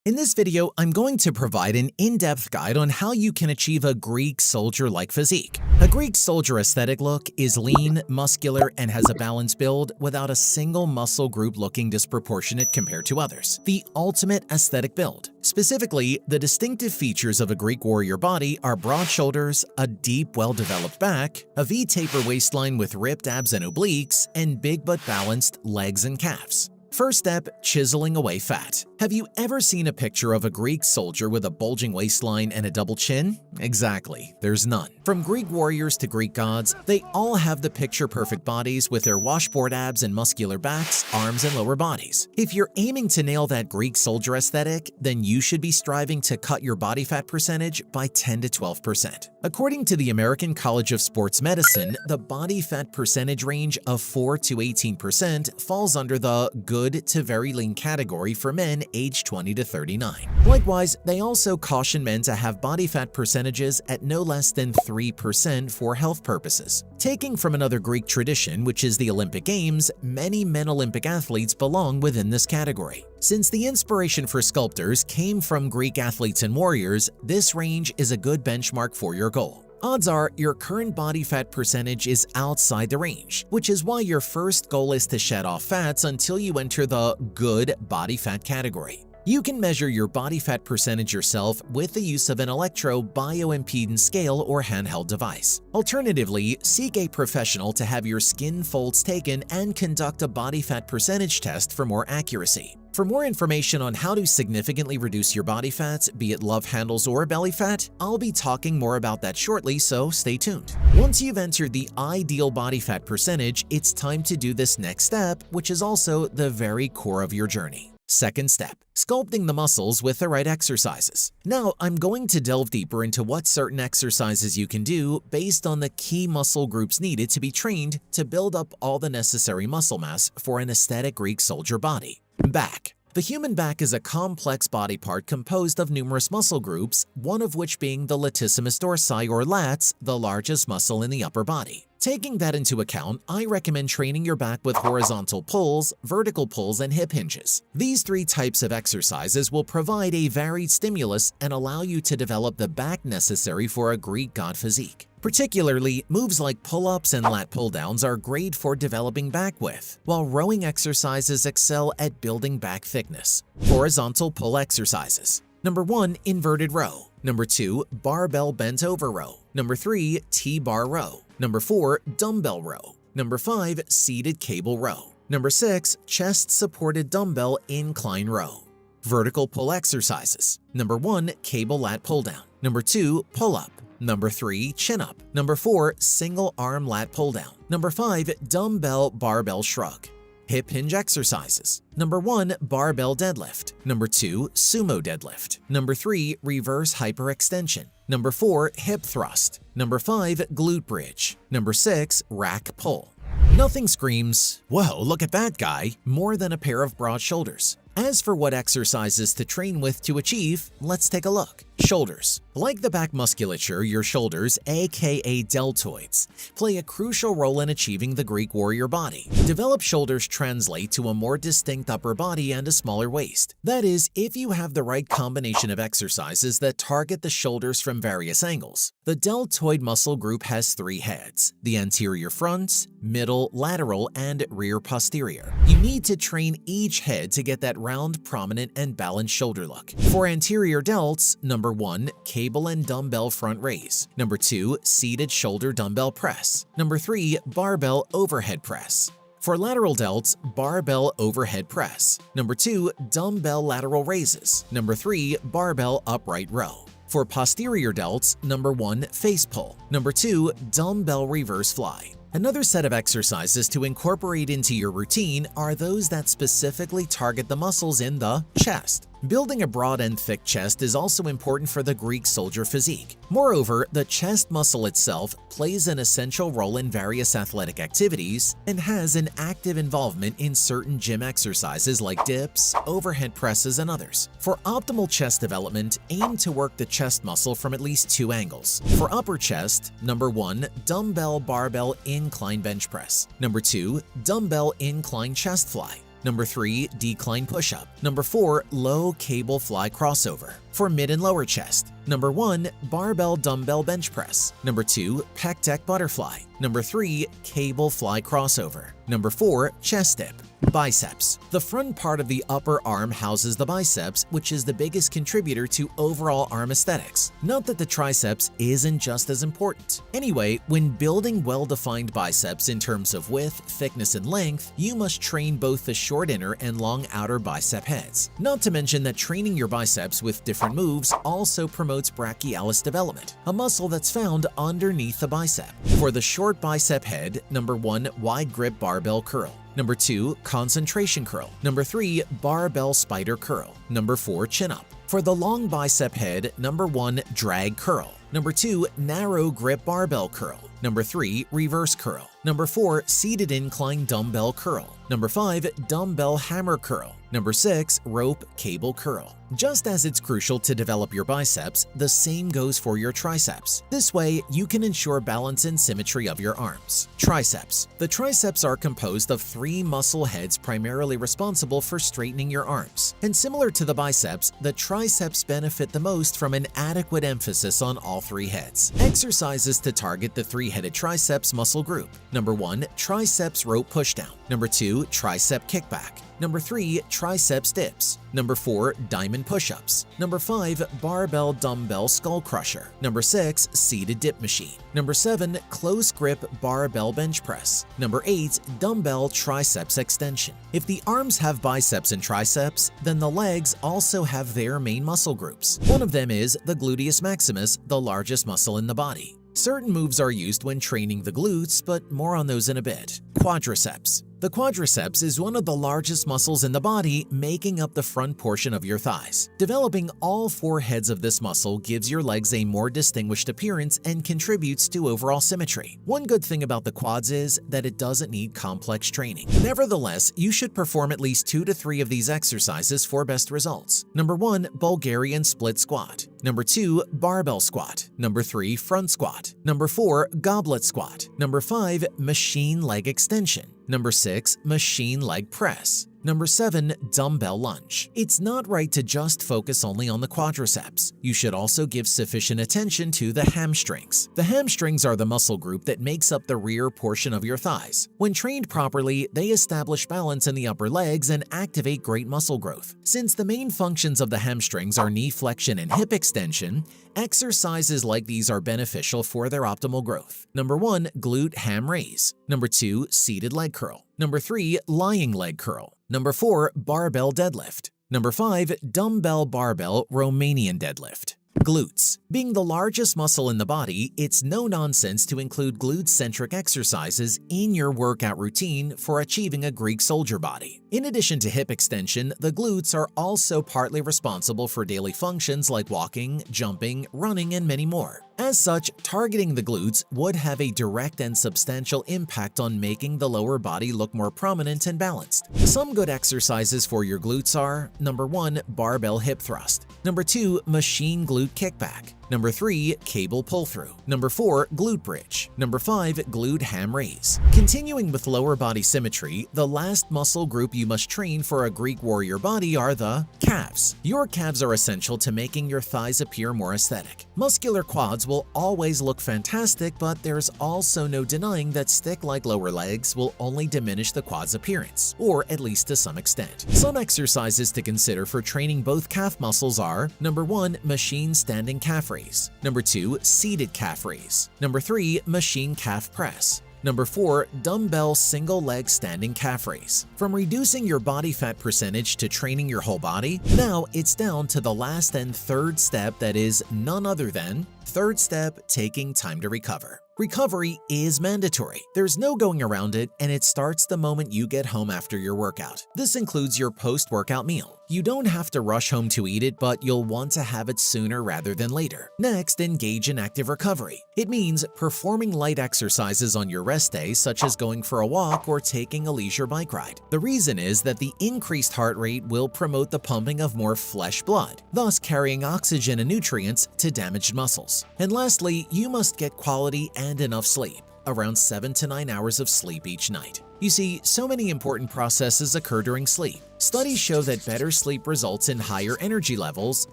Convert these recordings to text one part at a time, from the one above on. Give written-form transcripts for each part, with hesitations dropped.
In this video, I'm going to provide an in-depth guide on how you can achieve a Greek soldier-like physique. A Greek soldier aesthetic look is lean, muscular, and has a balanced build without a single muscle group looking disproportionate compared to others. The ultimate aesthetic build. Specifically, the distinctive features of a Greek warrior body are broad shoulders, a deep, well-developed back, a V-taper waistline with ripped abs and obliques, and big but balanced legs and calves. First step, chiseling away fat. Have you ever seen a picture of a Greek soldier with a bulging waistline and a double chin? Exactly, there's none. From Greek warriors to Greek gods, they all have the picture-perfect bodies with their washboard abs and muscular backs, arms, and lower bodies. If you're aiming to nail that Greek soldier aesthetic, then you should be striving to cut your body fat percentage by 10 to 12%. According to the American College of Sports Medicine, the body fat percentage range of 4 to 18% falls under the good to very lean category for men aged 20 to 39. Likewise, they also caution men to have body fat percentages at no less than 3% for health purposes. Taking from another Greek tradition, which is the Olympic Games, many men Olympic athletes belong within this category. Since the inspiration for sculptors came from Greek athletes and warriors, this range is a good benchmark for your goal. Odds are your current body fat percentage is outside the range, which is why your first goal is to shed off fats until you enter the good body fat category. You can measure your body fat percentage yourself with the use of an electro-bioimpedance scale or handheld device. Alternatively, seek a professional to have your skin folds taken and conduct a body fat percentage test for more accuracy. For more information on how to significantly reduce your body fat, be it love handles or belly fat, I'll be talking more about that shortly, so stay tuned. Once you've entered the ideal body fat percentage, it's time to do this next step, which is also the very core of your journey. Second step, sculpting the muscles with the right exercises. Now, I'm going to delve deeper into what certain exercises you can do based on the key muscle groups needed to be trained to build up all the necessary muscle mass for an aesthetic Greek soldier body. Back. The human back is a complex body part composed of numerous muscle groups, one of which being the latissimus dorsi or lats, the largest muscle in the upper body. Taking that into account, I recommend training your back with horizontal pulls, vertical pulls, and hip hinges. These three types of exercises will provide a varied stimulus and allow you to develop the back necessary for a Greek god physique. Particularly, moves like pull-ups and lat pull-downs are great for developing back width, while rowing exercises excel at building back thickness. Horizontal pull exercises. Number 1, inverted row. Number 2, barbell bent over row. Number 3, T-bar row. Number 4, dumbbell row. Number 5, seated cable row. Number 6, chest supported dumbbell incline row. Vertical pull exercises. Number 1, cable lat pull down. Number 2, pull up. Number 3, chin up. Number 4, single arm lat pull down. Number 5, dumbbell barbell shrug. Hip hinge exercises. Number 1, barbell deadlift. Number 2, sumo deadlift. Number 3, reverse hyperextension. Number 4, hip thrust. Number 5, glute bridge. Number 6, rack pull. Nothing screams, "Whoa, look at that guy," more than a pair of broad shoulders. As for what exercises to train with to achieve, let's take a look. Shoulders. Like the back musculature, your shoulders, aka deltoids, play a crucial role in achieving the Greek warrior body. Developed shoulders translate to a more distinct upper body and a smaller waist. That is, if you have the right combination of exercises that target the shoulders from various angles. The deltoid muscle group has 3 heads: the anterior front, middle lateral, and rear posterior. You need to train each head to get that round, prominent, and balanced shoulder look. For anterior delts, number 1, cable and dumbbell front raise. Number 2, seated shoulder dumbbell press. Number 3, barbell overhead press. For lateral delts, barbell overhead press. Number 2, dumbbell lateral raises. Number 3, barbell upright row. For posterior delts, number 1, face pull. Number 2, dumbbell reverse fly. Another set of exercises to incorporate into your routine are those that specifically target the muscles in the chest. Building a broad and thick chest is also important for the Greek soldier physique. Moreover, the chest muscle itself plays an essential role in various athletic activities and has an active involvement in certain gym exercises like dips, overhead presses, and others. For optimal chest development, aim to work the chest muscle from at least 2 angles. For upper chest, number 1, dumbbell barbell incline bench press. Number 2, dumbbell incline chest fly. Number 3, decline push-up. Number 4, low cable fly crossover for mid and lower chest. Number 1, barbell dumbbell bench press. Number 2, pec deck butterfly. Number 3, cable fly crossover. Number 4, chest dip. Biceps. The front part of the upper arm houses the biceps, which is the biggest contributor to overall arm aesthetics. Note that the triceps isn't just as important. Anyway, when building well-defined biceps in terms of width, thickness, and length, you must train both the short inner and long outer bicep heads. Not to mention that training your biceps with different moves also promotes brachialis development, a muscle that's found underneath the bicep. For the short bicep head, number 1, wide grip barbell curl. Number 2, concentration curl. Number 3, barbell spider curl. Number 4, chin up. For the long bicep head, number 1, drag curl. Number 2, narrow grip barbell curl. Number 3, reverse curl. Number 4, seated incline dumbbell curl. Number 5, dumbbell hammer curl. Number 6, rope cable curl. Just as it's crucial to develop your biceps, the same goes for your triceps. This way, you can ensure balance and symmetry of your arms. Triceps. The triceps are composed of 3 muscle heads primarily responsible for straightening your arms. And similar to the biceps, the triceps benefit the most from an adequate emphasis on all 3 heads. Exercises to target the 3-headed triceps muscle group. Number 1, triceps rope pushdown. Number 2, tricep kickback. Number 3, triceps dips. Number 4, diamond push-ups. Number 5, barbell dumbbell skull crusher. Number 6, seated dip machine. Number 7, close grip barbell bench press. Number 8, dumbbell triceps extension. If the arms have biceps and triceps, then the legs also have their main muscle groups. One of them is the gluteus maximus, the largest muscle in the body. Certain moves are used when training the glutes, but more on those in a bit. Quadriceps. The quadriceps is one of the largest muscles in the body, making up the front portion of your thighs. Developing all 4 heads of this muscle gives your legs a more distinguished appearance and contributes to overall symmetry. One good thing about the quads is that it doesn't need complex training. Nevertheless, you should perform at least 2 to 3 of these exercises for best results. Number 1, Bulgarian split squat. Number 2, barbell squat. Number 3, front squat. Number 4, goblet squat. Number 5, machine leg extension. Number 6, machine leg press. Number 7, dumbbell lunge. It's not right to just focus only on the quadriceps. You should also give sufficient attention to the hamstrings. The hamstrings are the muscle group that makes up the rear portion of your thighs. When trained properly, they establish balance in the upper legs and activate great muscle growth. Since the main functions of the hamstrings are knee flexion and hip extension, exercises like these are beneficial for their optimal growth. Number 1, glute ham raise. Number 2, seated leg curl. Number 3, lying leg curl. Number 4, barbell deadlift. Number 5, dumbbell barbell Romanian deadlift. Glutes. Being the largest muscle in the body, it's no nonsense to include glute-centric exercises in your workout routine for achieving a Greek soldier body. In addition to hip extension, the glutes are also partly responsible for daily functions like walking, jumping, running, and many more. As such, targeting the glutes would have a direct and substantial impact on making the lower body look more prominent and balanced. Some good exercises for your glutes are: number 1, barbell hip thrust. Number 2, machine glute kickback. Number 3, cable pull-through. Number 4, glute bridge. Number 5, glute ham raise. Continuing with lower body symmetry, the last muscle group you must train for a Greek warrior body are the calves. Your calves are essential to making your thighs appear more aesthetic. Muscular quads will always look fantastic, but there's also no denying that stick-like lower legs will only diminish the quad's appearance, or at least to some extent. Some exercises to consider for training both calf muscles are: number 1, machine standing calf raise. Number 2, seated calf raise. Number 3, machine calf press. Number 4, dumbbell single leg standing calf raise. From reducing your body fat percentage to training your whole body, now it's down to the last and third step, that is none other than third step, taking time to recover. Recovery is mandatory. There's no going around it, and it starts the moment you get home after your workout. This includes your post-workout meal. You don't have to rush home to eat it, but you'll want to have it sooner rather than later. Next, engage in active recovery. It means performing light exercises on your rest day, such as going for a walk or taking a leisure bike ride. The reason is that the increased heart rate will promote the pumping of more flesh blood, thus carrying oxygen and nutrients to damaged muscles. And lastly, you must get quality and enough sleep. around 7 to 9 hours of sleep each night. You see, so many important processes occur during sleep. Studies show that better sleep results in higher energy levels,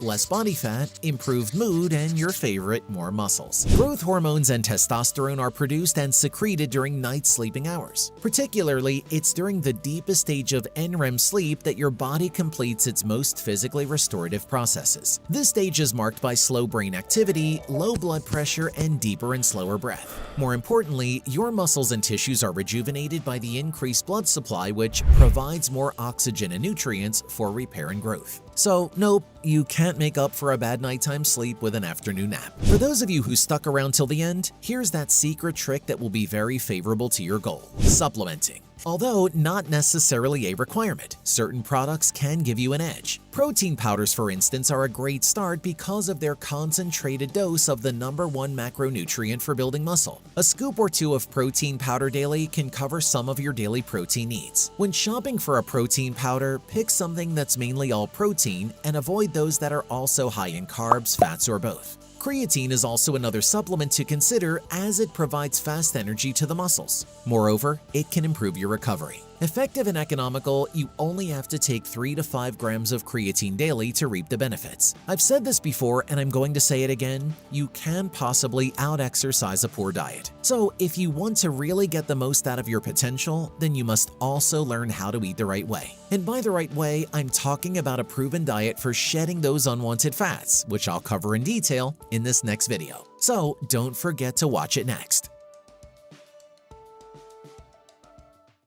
less body fat, improved mood, and your favorite, more muscles. Growth hormones and testosterone are produced and secreted during night sleeping hours. Particularly, it's during the deepest stage of NREM sleep that your body completes its most physically restorative processes. This stage is marked by slow brain activity, low blood pressure, and deeper and slower breath. More importantly, your muscles and tissues are rejuvenated by the increased blood supply, which provides more oxygen and nutrients for repair and growth. So, nope, you can't make up for a bad nighttime sleep with an afternoon nap. For those of you who stuck around till the end, here's that secret trick that will be very favorable to your goal: supplementing. Although not necessarily a requirement, certain products can give you an edge. Protein powders, for instance, are a great start because of their concentrated dose of the #1 macronutrient for building muscle. A scoop or two of protein powder daily can cover some of your daily protein needs. When shopping for a protein powder, pick something that's mainly all protein and avoid those that are also high in carbs, fats, or both. Creatine is also another supplement to consider as it provides fast energy to the muscles. Moreover, it can improve your recovery. Effective and economical, you only have to take 3 to 5 grams of creatine daily to reap the benefits. I've said this before and I'm going to say it again, you can possibly out-exercise a poor diet. So if you want to really get the most out of your potential, then you must also learn how to eat the right way. And by the right way, I'm talking about a proven diet for shedding those unwanted fats, which I'll cover in detail in this next video. So don't forget to watch it next.